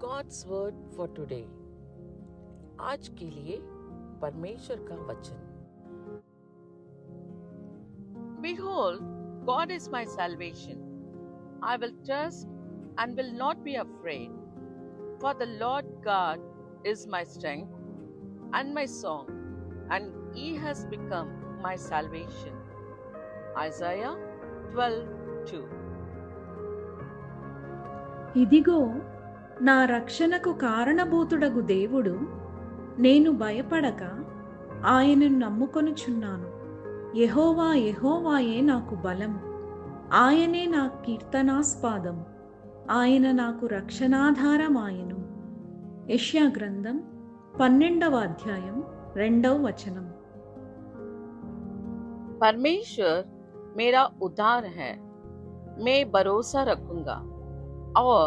God's word for today. आज के लिए परमेश्वर का वचन. Behold, God is my salvation. I will trust and will not be afraid. For the Lord God is my strength and my song, and He has become my salvation. Isaiah 12:2. ఇదిగో నా రక్షణకు కారణభూతుడగు దేవుడు, నేను భయపడక ఆయనను నమ్ముకొనుచున్నాను. యెహోవా యెహోవాయే నాకు బలము, ఆయనే నా కీర్తనాస్పాదము, ఆయన నాకు రక్షణాధారమాయెను. యెషయా గ్రంథం 12వ అధ్యాయం 2వ వచనం. परमेश्वर मेरा उद्धार है, मैं भरोसा रखूंगा और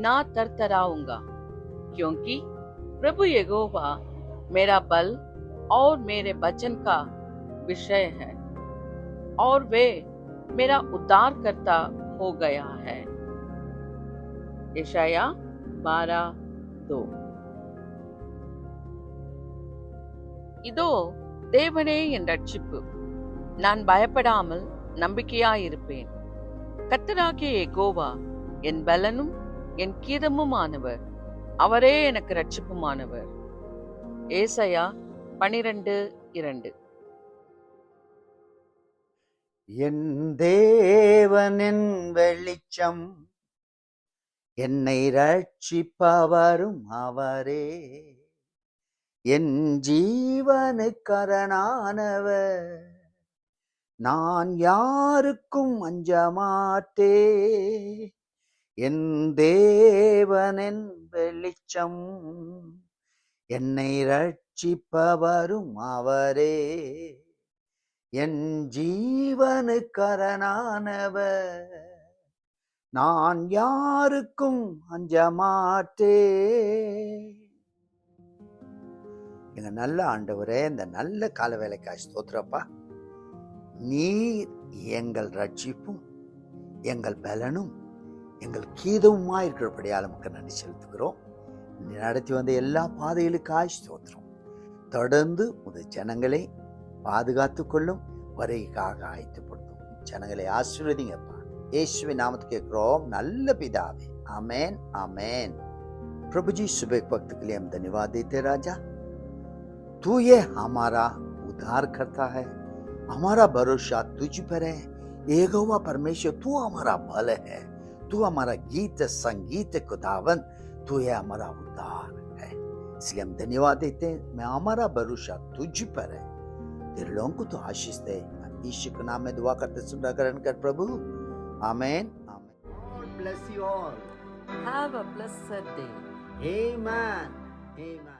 ना तरतराऊंगा, क्योंकि प्रभु यहोवा मेरा बल और मेरे वचन का विषय है, और वे मेरा उद्धारकर्ता हो गया है. यशाया 12:2. இதோ தேவனே என் ரட்சிப்பு, நான் பயப்படாமல் நம்பிக்கையாயிருப்பேன். கர்த்தராகிய யெகோவா என் பலனும் என் கீதமுமானவர், அவரே எனக்கு ரட்சிப்புமானவர். ஏசாயா 12:2. என் தேவனின் வெளிச்சம், என்னை ரட்சிப்பவரும் அவரே, என் ஜீவனுக்கரணானவர், நான் யாருக்கும் அஞ்சமாட்டே. என் தேவனின் வெளிச்சம், என்னை ரட்சிப்பவரும் அவரே, என் ஜீவனுக்கரணானவர், நான் யாருக்கும் அஞ்சமாட்டே. எங்க நல்ல ஆண்டவரே, இந்த நல்ல கால வேலைக்காய் ஸ்தோத்திரப்பா. நீர் எங்கள் ரட்சிப்பும் எங்கள் பலனும் எங்கள் கீதமுமா இருக்கிறபடியால் நமக்கு நன்றி செலுத்துகிறோம். நீ நடத்தி வந்த எல்லா பாதைகளுக்காய் ஸ்தோத்திரம். தொடர்ந்து உங்கள் ஜனங்களை பாதுகாத்து கொள்ளும், வரைக்காக ஆயத்தப்படுத்தும். ஜனங்களை ஆசீர்வதிங்கப்பா. இயேசுவின் நாமத்தில் கேட்கிறோம் நல்ல பிதாவே, आमेन आमेन. प्रभु जी सुबह वक्त के लिए हम धन्यवाद देते राजा. तू ये हमारा उद्धार करता है, हमारा भरोसा तुझ पर है. यहोवा परमेश्वर, तू हमारा बल है, तू हमारा गीत संगीत खुदावन, तू है हमारा उद्धार है. इसलिए हम धन्यवाद देते हैं. मैं हमारा भरोसा तुझ पर है. तेरे लोगों को तो आशीष दे. यीशु के नाम में दुआ करते सुन ग्रहण कर प्रभु. आमेन आमेन. God bless you all. Have a blessed day. Amen. Amen.